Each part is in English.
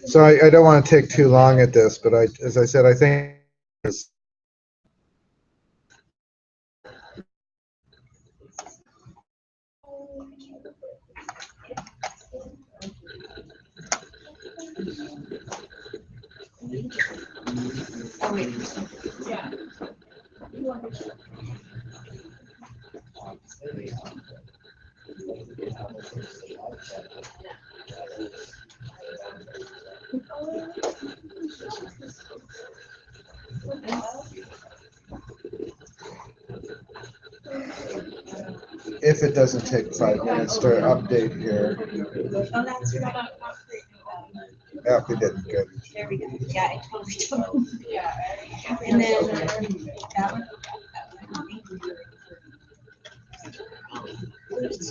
So I don't want to take too long at this, but as I said, I think it's if it doesn't take 5 minutes to update here. Yeah, we did good. There we go. Yeah, I totally don't. And then that one. That's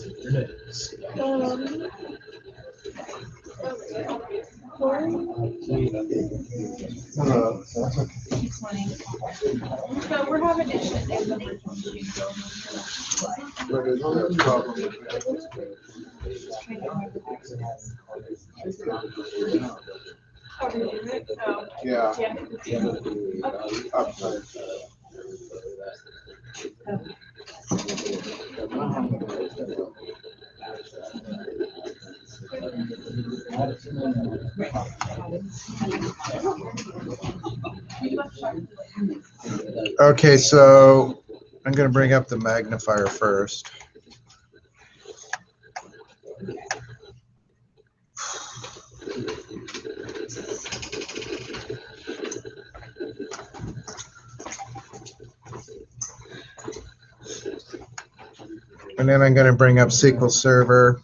okay. So we're having issues. What is the problem with Oh, Yeah. yeah. Upside. Okay, so I'm going to bring up the magnifier first. And then I'm going to bring up SQL Server.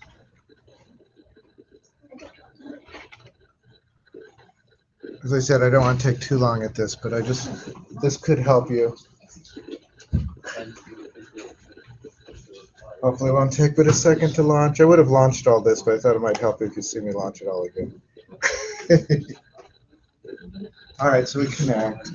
As I said, I don't want to take too long at this, but this could help you. Hopefully it won't take but a second to launch. I would have launched all this, but I thought it might help if you see me launch it all again. All right, so we connect.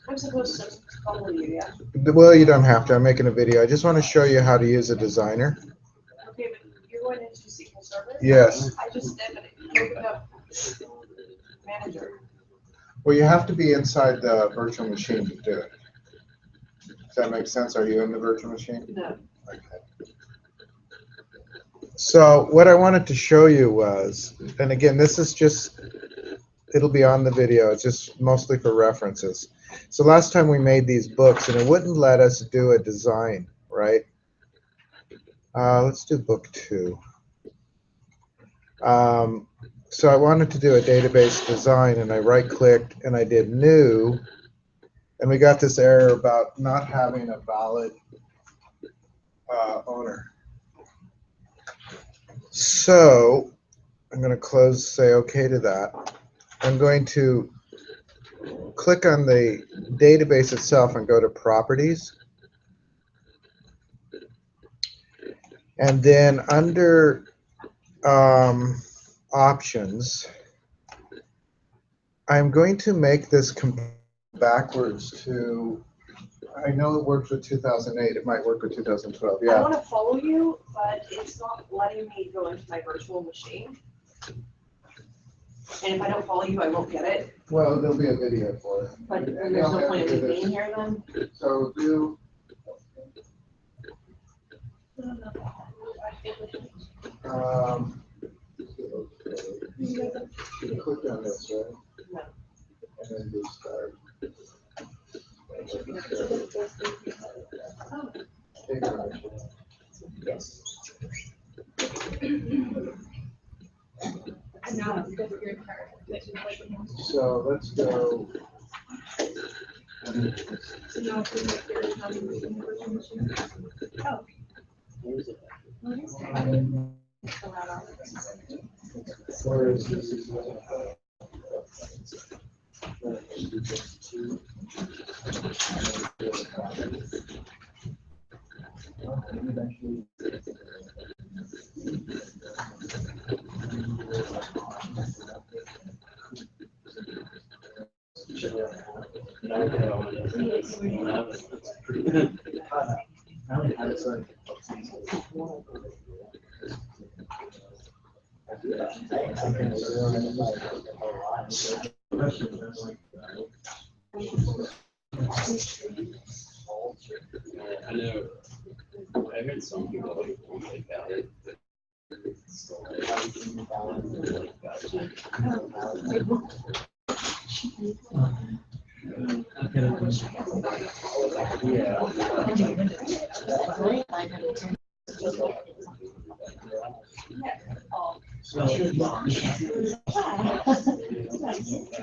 I'm supposed to follow you, yeah. Well, you don't have to. I'm making a video. I just want to show you how to use a designer. Okay, but you're going into SQL Server? Yes. I just did, but it opened up Manager. Well, you have to be inside the virtual machine to do it. Does that make sense? Are you in the virtual machine? No. Okay. So what I wanted to show you was, and again, this is just, it'll be on the video. It's just mostly for references. So last time we made these books, and it wouldn't let us do a design, right? Let's do book 2. So I wanted to do a database design, and I right-clicked, and I did new, and we got this error about not having a valid owner. So I'm going to say OK to that. I'm going to click on the database itself and go to Properties. And then under Options, I'm going to make this backwards to, I know it works with 2008. It might work with 2012. I Yeah. want to follow you, but it's not letting me go into my virtual machine. And if I don't follow you, I won't get it. Well, there'll be a video for it. But there's no point in me being here then. So do. You click on this, right? No. And then do start. Yes. And now let's go through your entire connection. So let's go. So now if we make your accounting machine, the virtual machine. Oh. Where is this? I know. I heard some people like that.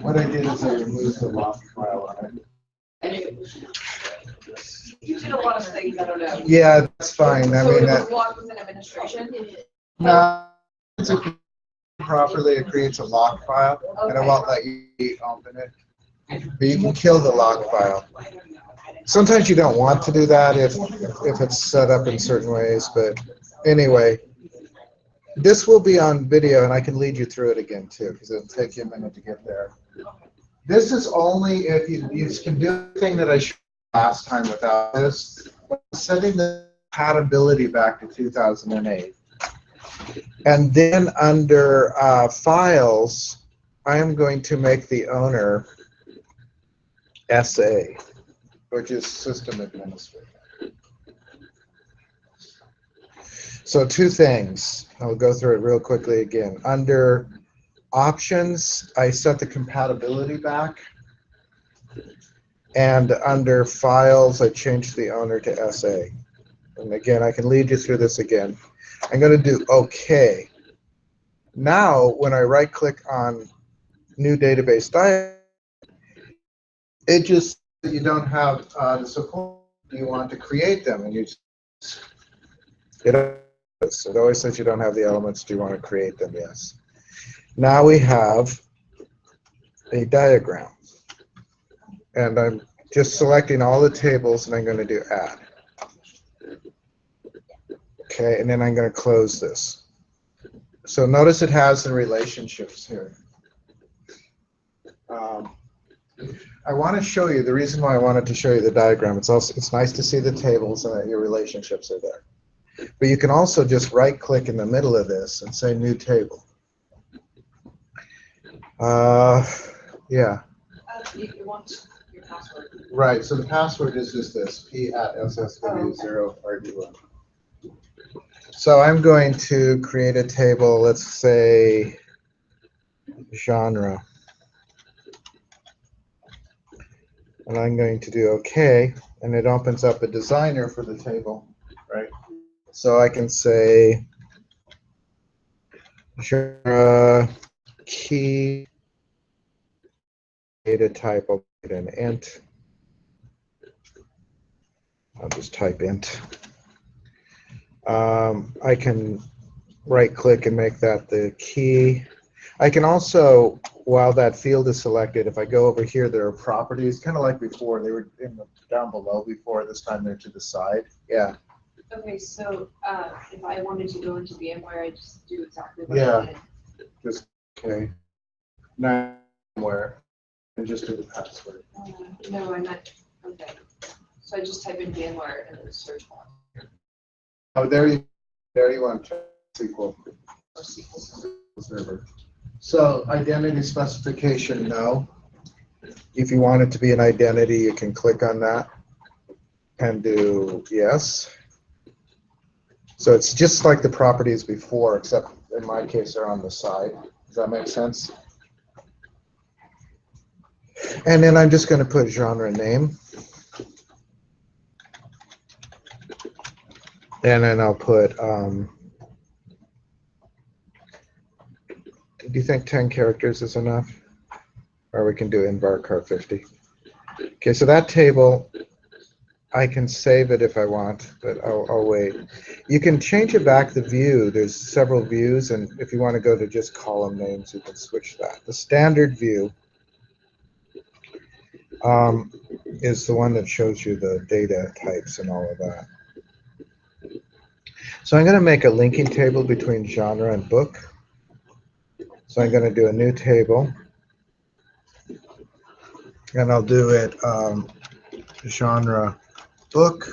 What I did is I removed the lock file on You did a lot of things, I don't know. it. Yeah, that's fine. I So mean, it that, was locked within administration? no, it's a properly, it creates a lock file, and it won't let you open it. But you can kill the lock file. Sometimes you don't want to do that if it's set up in certain ways, but anyway, this will be on video, and I can lead you through it again too, because it'll take you a minute to get there. This is only if you can do the thing that I showed last time without this, setting the compatibility back to 2008. And then under files, I am going to make the owner SA, which is system administrator. So two things. I'll go through it real quickly again. Under options, I set the compatibility back. And under files, I changed the owner to SA. And again, I can lead you through this again. I'm going to do OK. Now, when I right click on new database dialog, it just, you don't have the support. Do you want to create them? And it always says you don't have the elements. Do you want to create them? Yes. Now we have a diagram. And I'm just selecting all the tables, and I'm going to do add. Okay, and then I'm going to close this. So notice it has the relationships here. I want to show you the reason why I wanted to show you the diagram. It's nice to see the tables and that your relationships are there. But you can also just right-click in the middle of this and say New Table. Yeah. You want your password. Right. So the password is just this: p@ssw0rd1. So I'm going to create a table. Let's say genre. And I'm going to do OK, and it opens up a designer for the table, right? So I can say genre key data type. I'll put an int. I'll just type int. I can right-click and make that the key. I can also, while that field is selected, if I go over here, there are properties, kind of like before. They were down below before. This time they're to the side. Yeah. Okay, so if I wanted to go into VMware, I just do exactly what Yeah. I did. Just okay. Now where and just do the password. No, I meant, okay. So I just type in VMware and then search bar. Oh, there you want SQL. Server. So identity specification, no. If you want it to be an identity, you can click on that and do yes. So it's just like the properties before, except in my case they're on the side. Does that make sense? And then I'm just going to put genre name. And then I'll put, do you think 10 characters is enough? Or we can do invarchar 50. Okay, so that table, I can save it if I want, but I'll wait. You can change it back the view. There's several views, and if you want to go to just column names, you can switch that. The standard view is the one that shows you the data types and all of that. So I'm going to make a linking table between genre and book. So I'm going to do a new table. And I'll do it genre book.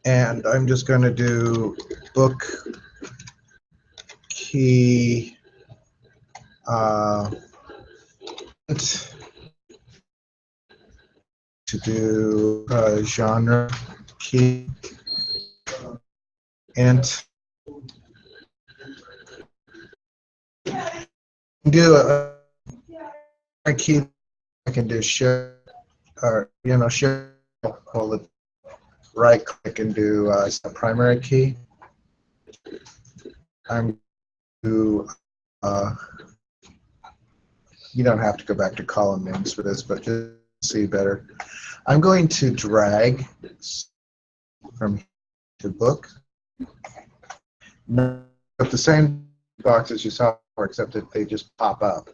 And I'm just going to do book key to do genre key int. Do a key. I can do shift or shift. Hold it. Right click and do a primary key. I'm to you don't have to go back to column names for this, but just see better. I'm going to drag from to book. With the same boxes you saw before, except that they just pop up.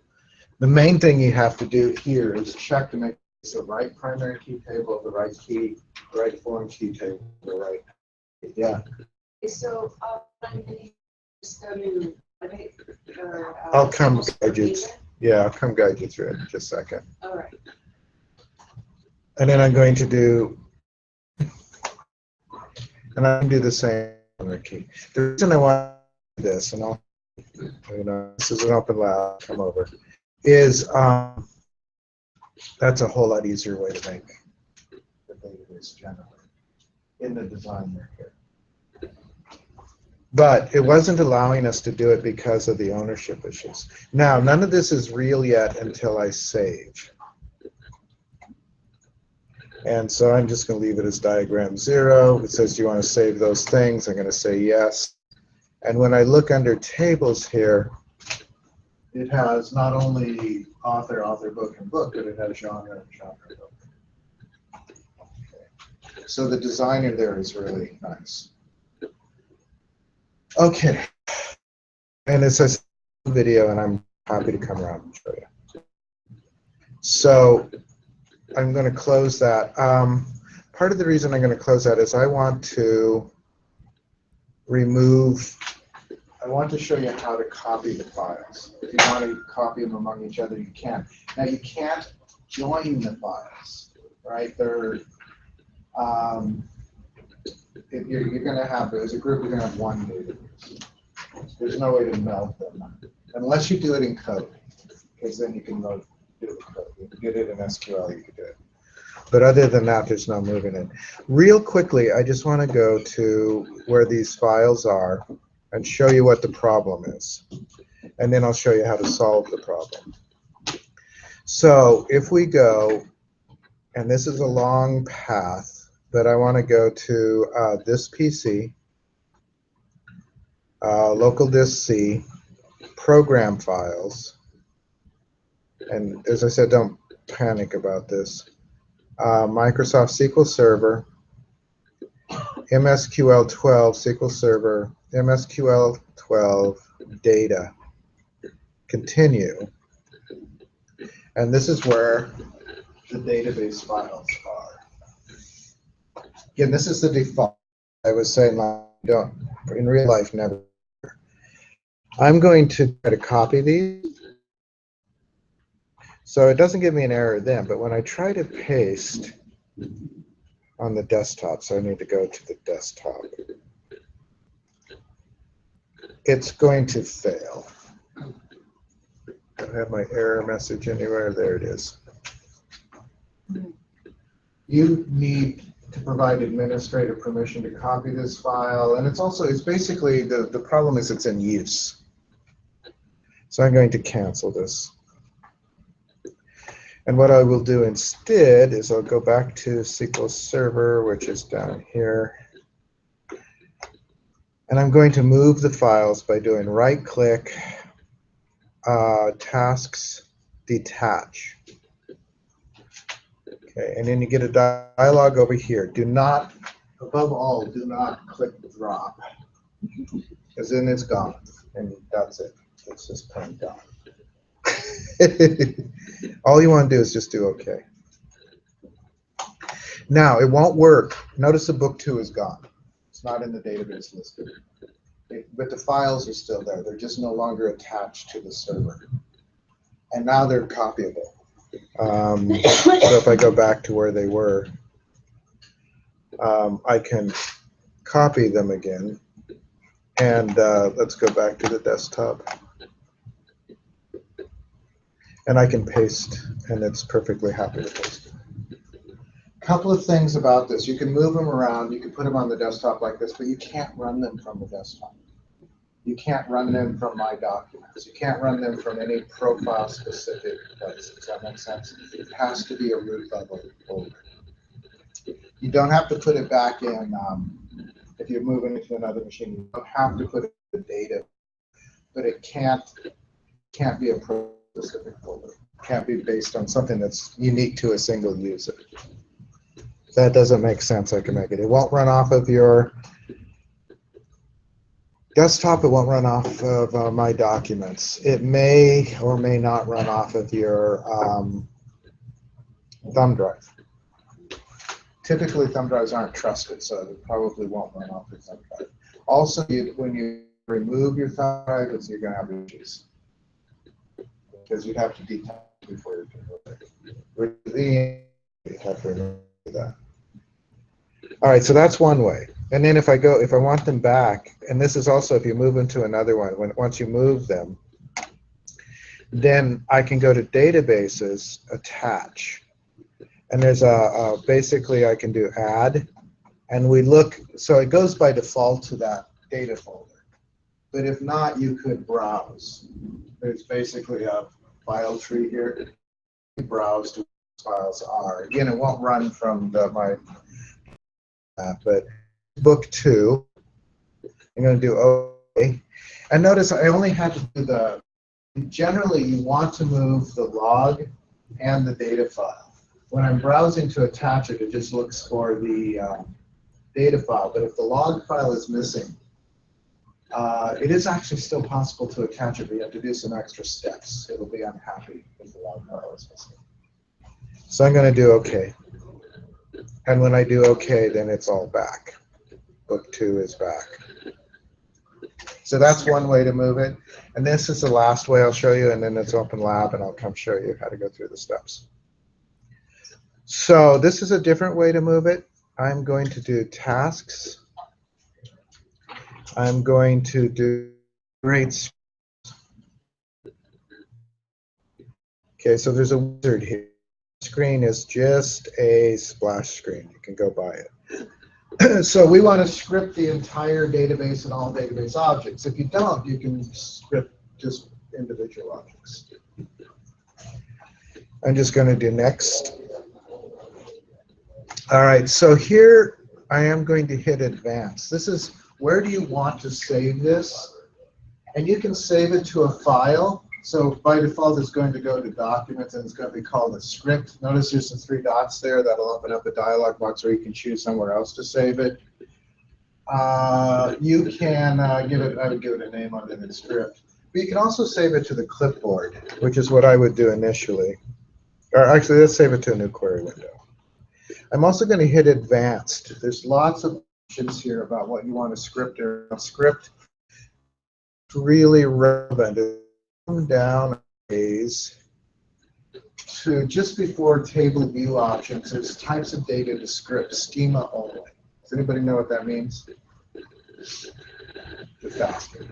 The main thing you have to do here is check to make the right primary key table, the right key, the right foreign key table, the right. Yeah. So, just go to, I'll come guide you. Yeah, I'll come guide you through it in just a second. all right. And then I'm going to do, and I can do the same primary key. The reason I want this, and I'll, this is an open lab, come over, is that's a whole lot easier way to make the database generally in the design here. But it wasn't allowing us to do it because of the ownership issues. Now, none of this is real yet until I save. And so I'm just going to leave it as diagram 0. It says, do you want to save those things? I'm going to say yes. And when I look under tables here, it has not only author, author, book, and book, but it has genre, genre, book. Okay. So the designer there is really nice. Okay. And it says video, and I'm happy to come around and show you. So I'm going to close that. Part of the reason I'm going to close that is I want to remove, I want to show you how to copy the files. If you want to copy them among each other, you can. Now you can't join the files, right? They're, if you're going to have, as a group, you're going to have one database. There's no way to meld them, unless you do it in code, because then you can do it in code. If you did it in SQL, you could do it. But other than that, there's no moving it. Real quickly, I just want to go to where these files are and show you what the problem is. And then I'll show you how to solve the problem. So if we go, and this is a long path, but I want to go to this PC, local disk C, program files, and as I said, don't panic about this. Microsoft SQL Server, MSQL 12 SQL Server, MSQL 12 data, continue, and this is where the database files are. Again, this is the default. I was saying, don't, in real life, never. I'm going to try to copy these. So it doesn't give me an error then, but when I try to paste on the desktop, so I need to go to the desktop, it's going to fail. I don't have my error message anywhere. There it is. You need to provide administrator permission to copy this file, and it's basically, the problem is it's in use. So I'm going to cancel this. And what I will do instead is I'll go back to SQL Server, which is down here. And I'm going to move the files by doing right-click, tasks, detach. Okay, and then you get a dialog over here. Do not, above all, do not click drop, because then it's gone, and that's it. It's just plain gone. All you want to do is just do OK. Now, it won't work. Notice the book 2 is gone. It's not in the database listed. But the files are still there. They're just no longer attached to the server. And now they're copyable. So if I go back to where they were, I can copy them again. And let's go back to the desktop. And I can paste, and it's perfectly happy to paste. A couple of things about this. You can move them around. You can put them on the desktop like this, but you can't run them from the desktop. You can't run them from My Documents. You can't run them from any profile-specific place. Does that make sense? It has to be a root level folder. You don't have to put it back in, if you're moving it to another machine, you don't have to put it in the data, but it can't be a specific folder. It can't be based on something that's unique to a single user. If that doesn't make sense, I can make it. It won't run off of your desktop. It won't run off of My Documents. It may or may not run off of your thumb drive. Typically, thumb drives aren't trusted, so it probably won't run off your thumb drive. Also, when you remove your thumb drive, you're going to have issues, because you'd have to detach before you can remove it. You'd have to remove that. All right, so that's one way. And then if I want them back, and this is also if you move them to another one, once you move them, then I can go to Databases, Attach. And there's basically I can do Add, and we look, so it goes by default to that data folder. But if not, you could browse. There's basically a file tree here. You browse to where files are. Again, it won't run from but book 2, I'm going to do OK. And notice I only had to do generally you want to move the log and the data file. When I'm browsing to attach it, it just looks for the data file. But if the log file is missing, it is actually still possible to attach it, but you have to do some extra steps. It'll be unhappy if the log file is missing. So I'm going to do OK. And when I do OK, then it's all back. Book 2 is back. So that's one way to move it. And this is the last way I'll show you, and then it's Open Lab, and I'll come show you how to go through the steps. So this is a different way to move it. I'm going to do Tasks. I'm going to do Grades. Okay, so there's a wizard here. Screen is just a splash screen. You can go by it. So we want to script the entire database and all database objects. If you don't, you can script just individual objects. I'm just going to do Next. All right, so here I am going to hit Advanced. This is where do you want to save this? And you can save it to a file. So by default, it's going to go to Documents, and it's going to be called a script. Notice there's some 3 dots there. That'll open up a dialog box where you can choose somewhere else to save it. You can I would give it a name other than script. But you can also save it to the clipboard, which is what I would do initially. Or actually, let's save it to a new query window. I'm also going to hit Advanced. There's lots of options here about what you want to script or not script. It's really relevant. Come down to just before Table View Options, there's types of data to script, schema only. Does anybody know what that means? Just asking.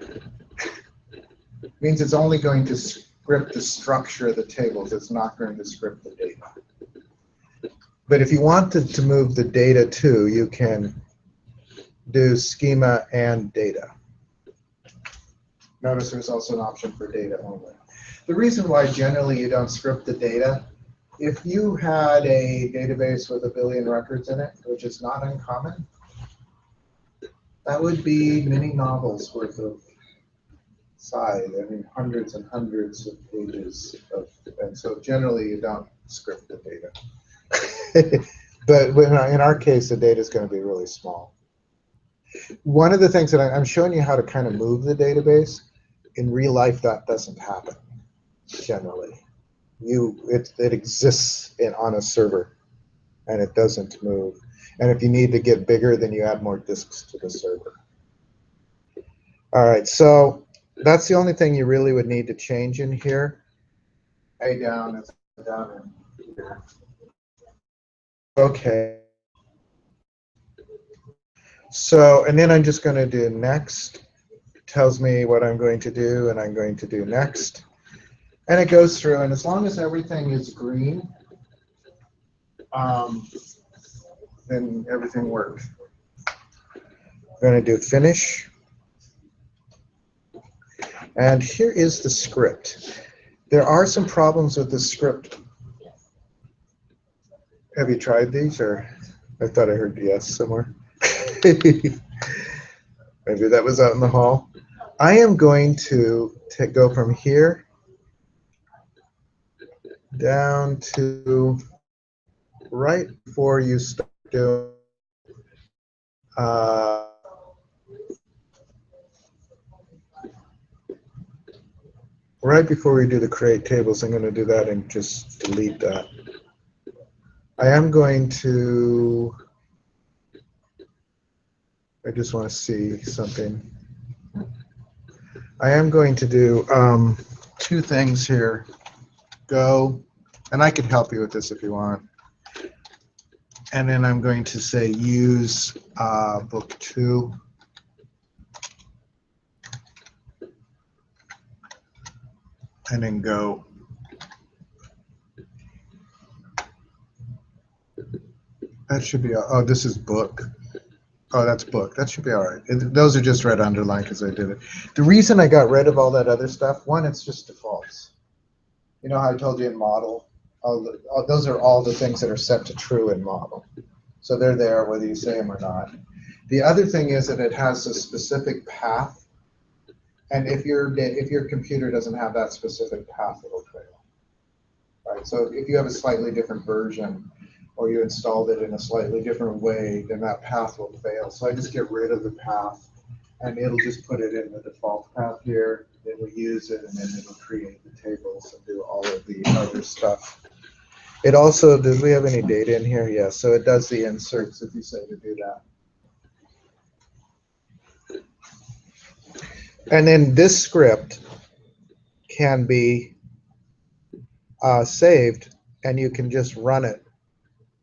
It means it's only going to script the structure of the tables. It's not going to script the data. But if you wanted to move the data too, you can do schema and data. Notice there's also an option for data only. The reason why generally you don't script the data, if you had a database with 1 billion records in it, which is not uncommon, that would be many novels worth of size. I mean, hundreds and hundreds of pages and so generally you don't script the data. But in our case, the data is going to be really small. One of the things that I'm showing you how to kind of move the database. In real life, that doesn't happen generally. It exists on a server, and it doesn't move. And if you need to get bigger, then you add more disks to the server. All right, so that's the only thing you really would need to change in here. A down is down in here. Okay. So, and then I'm just going to do next. It tells me what I'm going to do, and I'm going to do next. And it goes through, and as long as everything is green, then everything works. I'm going to do finish. And here is the script. There are some problems with the script. Have you tried these, or I thought I heard yes somewhere. Maybe that was out in the hall. I am going to go from here down to right before you start doing right before we do the create tables. I'm going to do that and just delete that. I am going to, I just want to see something. I am going to do two things here. Go, and I can help you with this if you want. And then I'm going to say use book 2. And then go. That should be, oh, this is book. Oh, that's book. That should be all right. Those are just red underlined because I did it. The reason I got rid of all that other stuff, one, it's just defaults. You know how I told you in model? Those are all the things that are set to true in model. So they're there whether you say them or not. The other thing is that it has a specific path. And if your computer doesn't have that specific path, it'll fail. Right? So if you have a slightly different version, or you installed it in a slightly different way, then that path will fail. So I just get rid of the path, and it'll just put it in the default path here. Then we use it, and then it'll create the tables and do all of the other stuff. It also, does we have any data in here? Yes, so it does the inserts if you say to do that. And then this script can be saved, and you can just run it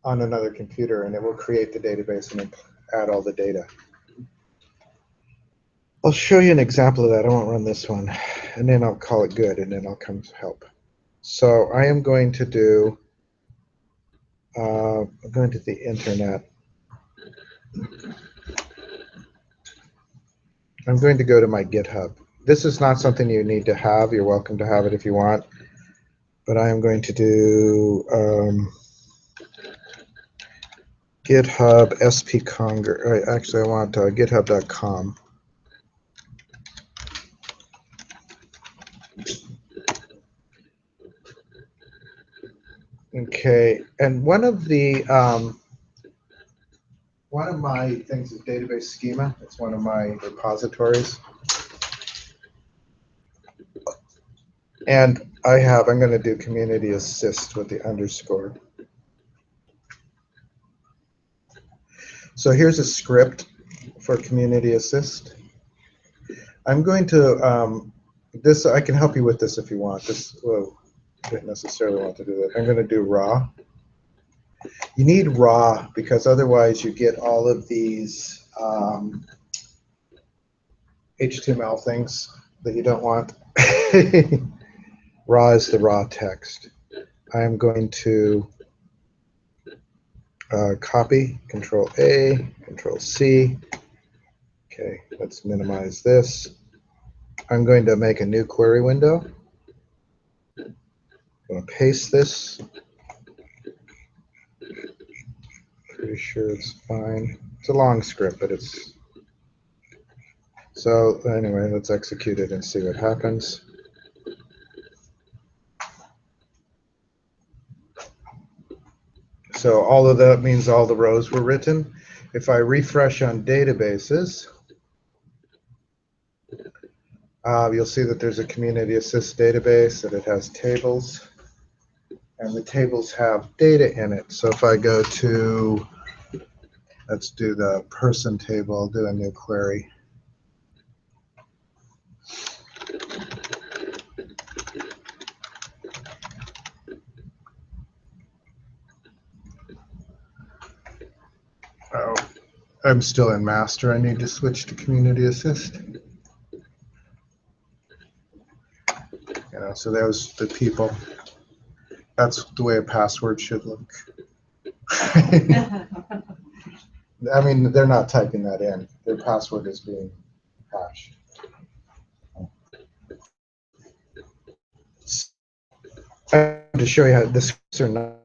on another computer, and it will create the database and add all the data. I'll show you an example of that. I won't run this one, and then I'll call it good, and then I'll come help. So I am going to do, I'm going to the internet. I'm going to go to my GitHub. This is not something you need to have. You're welcome to have it if you want, but I am going to do GitHub spconger. Actually, I want github.com. Okay, and one of my things is database schema. It's one of my repositories, and I'm going to do community assist with the underscore. So here's a script for community assist. I'm going to this. I can help you with this if you want. This, well, I don't necessarily want to do that. I'm going to do raw. You need raw because otherwise you get all of these HTML things that you don't want. Raw is the raw text. I'm going to copy, Control A, Control C. Okay, let's minimize this. I'm going to make a new query window. I'm going to paste this. Pretty sure it's fine. It's a long script, but it's... So anyway, let's execute it and see what happens. So all of that means all the rows were written. If I refresh on databases, you'll see that there's a community assist database, that it has tables, and the tables have data in it. So if I go to, let's do the person table, I'll do a new query. I'm still in master. I need to switch to community assist. You know, so there's the people. That's the way a password should look. I mean, they're not typing that in. Their password is being hashed. To show you how this are not.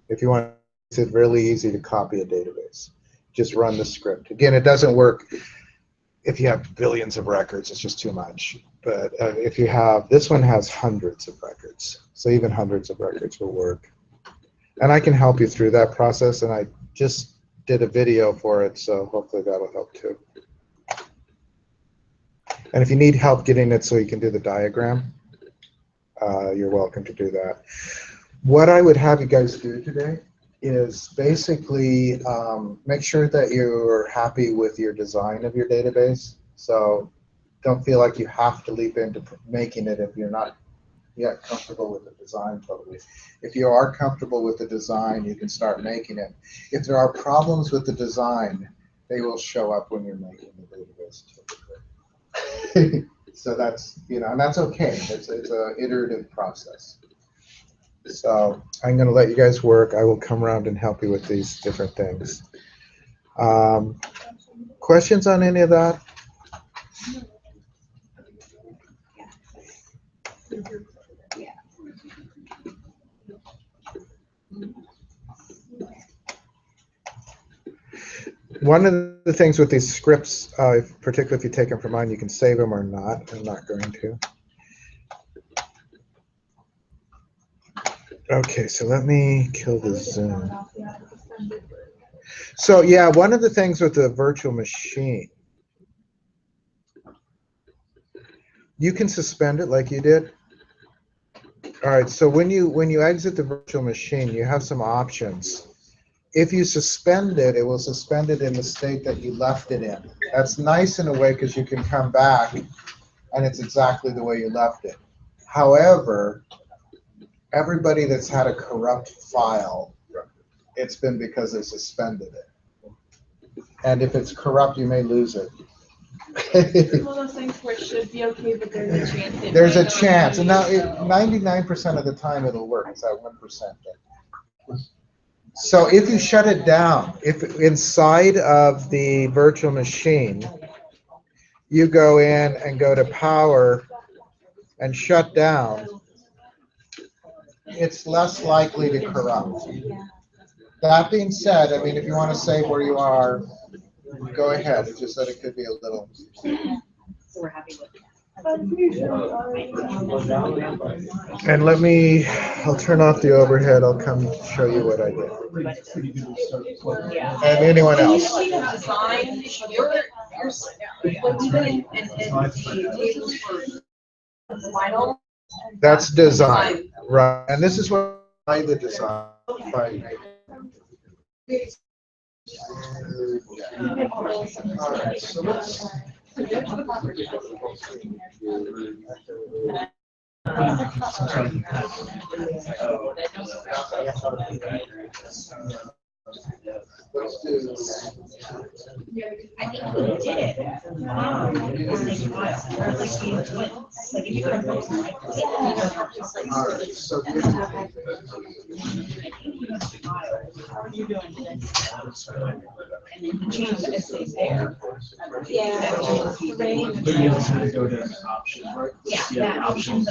If you want, it's really easy to copy a database. Just run the script. Again, it doesn't work if you have billions of records. It's just too much. But if you have, this one has hundreds of records. So even hundreds of records will work. And I can help you through that process. And I just did a video for it, so hopefully that'll help too. And if you need help getting it so you can do the diagram, you're welcome to do that. What I would have you guys do today is basically make sure that you're happy with your design of your database. So don't feel like you have to leap into making it if you're not yet comfortable with the design totally. If you are comfortable with the design, you can start making it. If there are problems with the design, they will show up when you're making the database typically. So that's, you know, and that's okay. It's an iterative process. So I'm going to let you guys work. I will come around and help you with these different things. Questions on any of that? One of the things with these scripts, particularly if you take them from mine, you can save them or not. I'm not going to. Okay, so let me kill the Zoom. So yeah, one of the things with the virtual machine, you can suspend it like you did. All right, so when you exit the virtual machine, you have some options. If you suspend it, it will suspend it in the state that you left it in. That's nice in a way because you can come back and it's exactly the way you left it. However, everybody that's had a corrupt file, it's been because they suspended it. And if it's corrupt, you may lose it. It's one of those things where it should be okay, but there's a chance. There's a chance, and now 99% of the time it'll work. It's that 1%. So if you shut it down, if inside of the virtual machine, you go in and go to power and shut down, it's less likely to corrupt. That being said, I mean, if you want to save where you are, go ahead. It's just that it could be a little. So we're happy with And I'll turn off the overhead. I'll come show you what I did. yeah. And anyone else. Design, your That's design, right? And this is what I the design. All right, so let's. Let's do. I think we did it. All right, so And then you change the essays there. Yeah. Yeah, that option.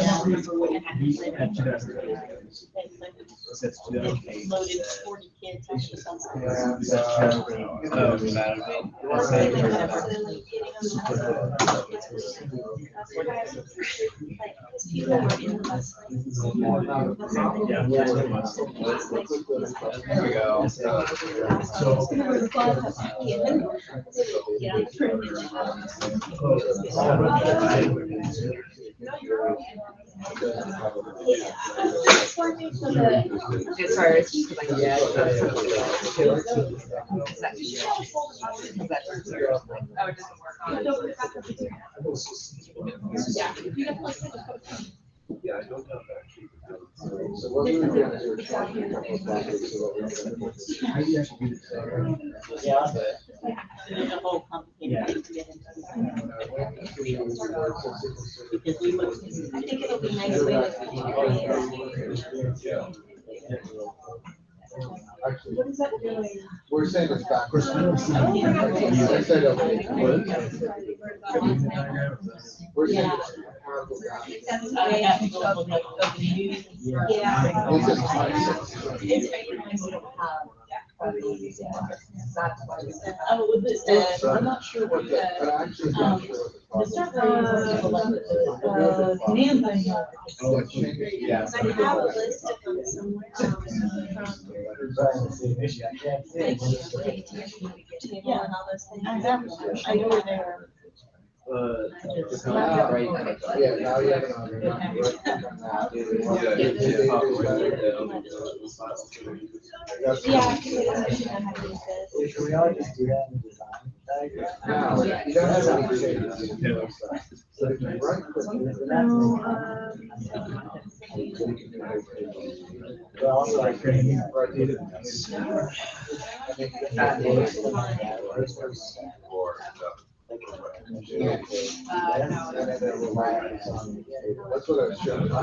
Loaded 40 kids. There we go. It's hard. It's just like, yeah. Oh, it doesn't work on it. Yeah, I don't know if actually. So what we're going to do is It's a whole complicated thing to get into. Because we looked. I think it'll be nice way to What is that doing? We're saying it's backwards. Oh, They said okay. We're saying it's parallel back. That's the I way have to go look like WU. Yeah. This is 26. It's right now, we don't have. That's why. Oh, with this, I'm not sure what the. But actually, I'm not sure what the The problem command thing. is. Yeah. I have a list of them somewhere. Table and all those things. I have one. I know where they are. It's not right. Yeah, now you have it on. You're not right. Yeah, because I don't know how to use this. Can we all just do that in the design diagram? No, you don't have any changes. So if you right click, But also I created. That's what I was showing. I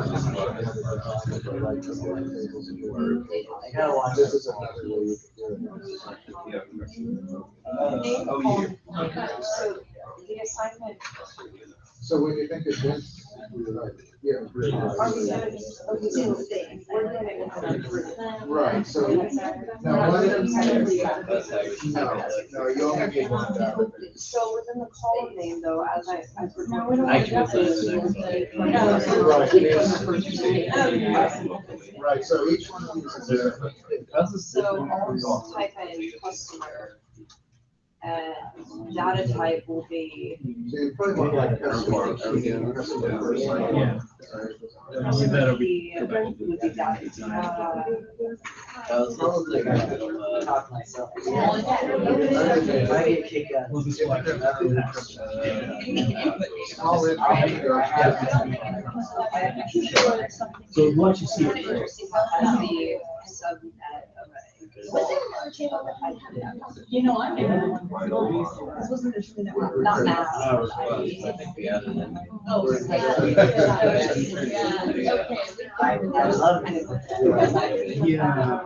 gotta watch This is another way you can do it. So the assignment, So when you think of this, yeah. are we doing, we're doing it with an improvement. Right, so, no, no, you only need one down. So within the column name though, as I. I can put that in Right, so each one of these is different. So I'll type in customer. And data type will be. So you probably want like customer. Customer first. Yeah. Would be data. Probably. Talk myself. I I get kicked out. I'll in- I'll have to go. So once you see it. The subnet array. You know, I'm in. This wasn't the thing that we. Not math. Oh, I love it. Yeah.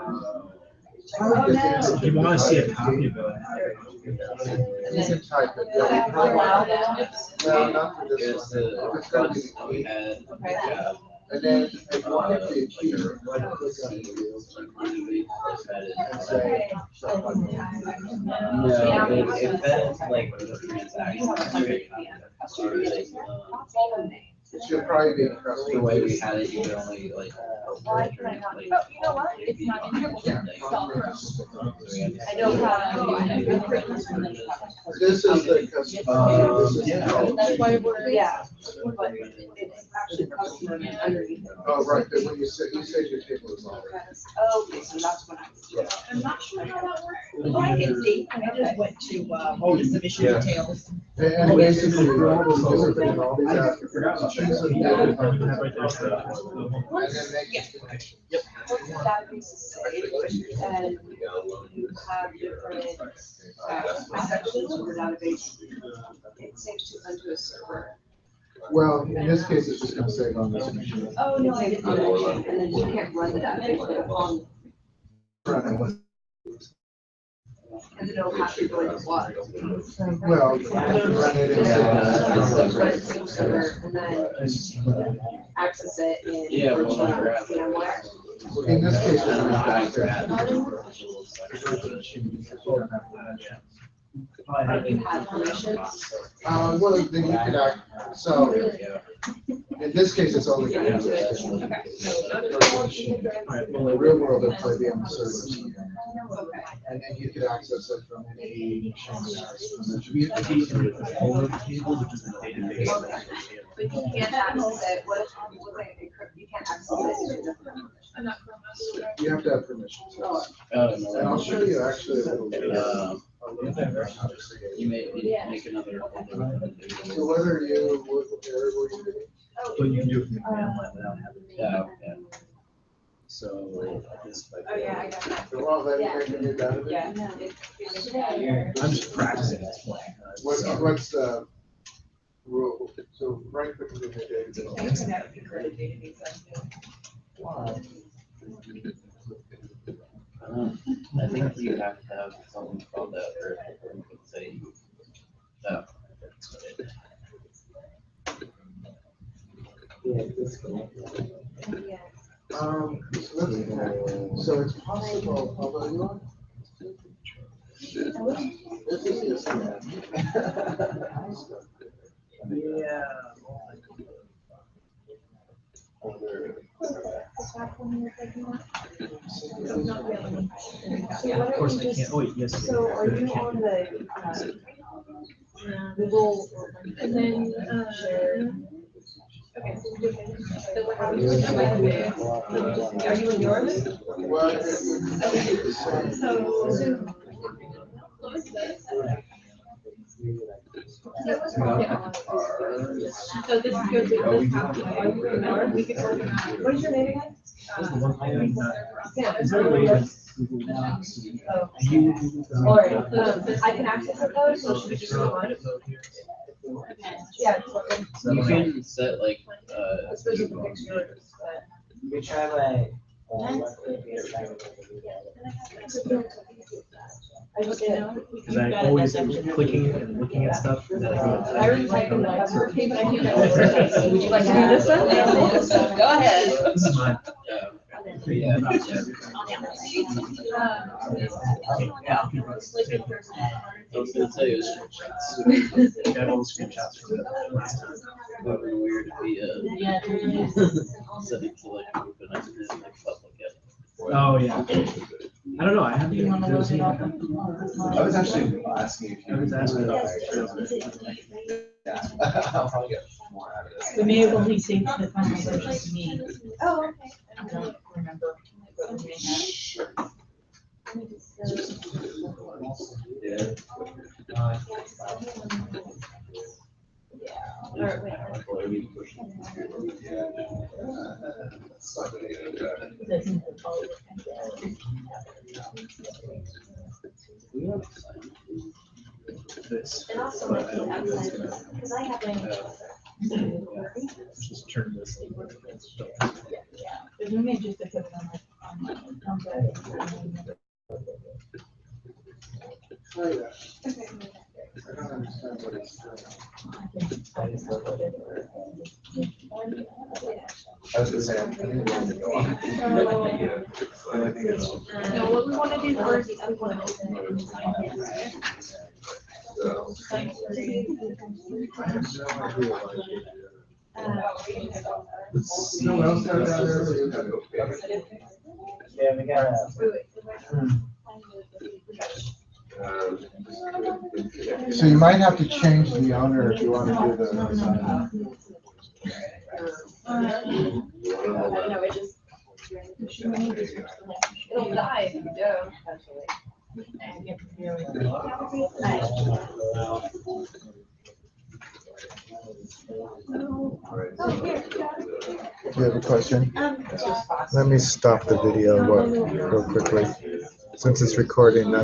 Probably just answer. You want to see a copy of it? You can type it. Yeah, you probably- No, not for this one. It's gonna be the key. And then if you want it to be a key, right click on it. And say. It should probably be a The customer. way we had it, you could only like. Why can I not? Oh, you know what? It's not in here. I don't have. This is the customer. This is- That's why we're. Yeah, but it's actually customer underneath. Oh, right, but when you say your table is all right. Oh, okay, so that's what I was. I'm not sure how that works. Well, I can see, I just went to, submission Yeah. details. And basically, everything, all these after. Choose a data type. And then make it. What the database is saved, and you have different, sections of your database. It saves to a server. Well, in this case, it's just gonna save on this machine. Oh, no, I didn't. And then you can't run the database on, because it'll have to go into what? Well, run it in. Server, and then access it in. Yeah, well, VMware. In this case, it's not. If you have permissions. Well, then you can act, so, in this case, it's only. Well, in the real world, it'll probably be on the servers. Okay. And then you could access it from any machine. We have to keep a folder table, which is a database. But you can't access it, what if, you can't access it? I'm not. You have to have permissions. Oh. And I'll show you actually a little bit. You make another. So whether you, where were you? But you can do it from the command line without having. Yeah, So this, like, Oh, yeah, I got that. It won't let you make it done. Yeah. I'm just practicing this point. What's the rule? So right click on the database. I think you have to have something called that, or you could say, no. So it's possible, although you are. This is just. Yeah. Of course I can't. Oh, wait, yes. So are you on the, Google? And then, okay, so how do you Are you in yours? Well, So, so this goes to this copy. We could organize. What is your name again? That's the one thing I'm not- Yeah. Is there a way that Google Docs? Do you Google Docs? Or, I can access it though, so should we just go on? Yeah. You can set like, I suppose you can fix yours, but. we try like. I just did. Because I always am clicking and looking at stuff. And then I already typed in the password, but I can't. Would you like to do this one? Go ahead. This is mine. Yeah. I was gonna tell you, I got all the screenshots from the last time. it would be weird if we, set it to like open up and then like public it. Oh, yeah. I don't know, I haven't even. I was actually asking if you. I was asking about I'll probably get more out of this. We may have only saved the conversation to me. Oh, okay. I don't remember. But we may have. That's in the folder. this. And also, like, because I have like. Just turn this. But we may just put it on like, on the. Oh, yeah. I don't understand what it's doing. I was gonna say, I think we want to go on. I think it's. No, what we want to do first is we want to No, else down there? Yeah, we gotta. So you might have to change the owner if you want to do the. No, it just. It'll die if you don't, eventually. Do you have a question? Let me stop the video real quickly. Since it's recording, that's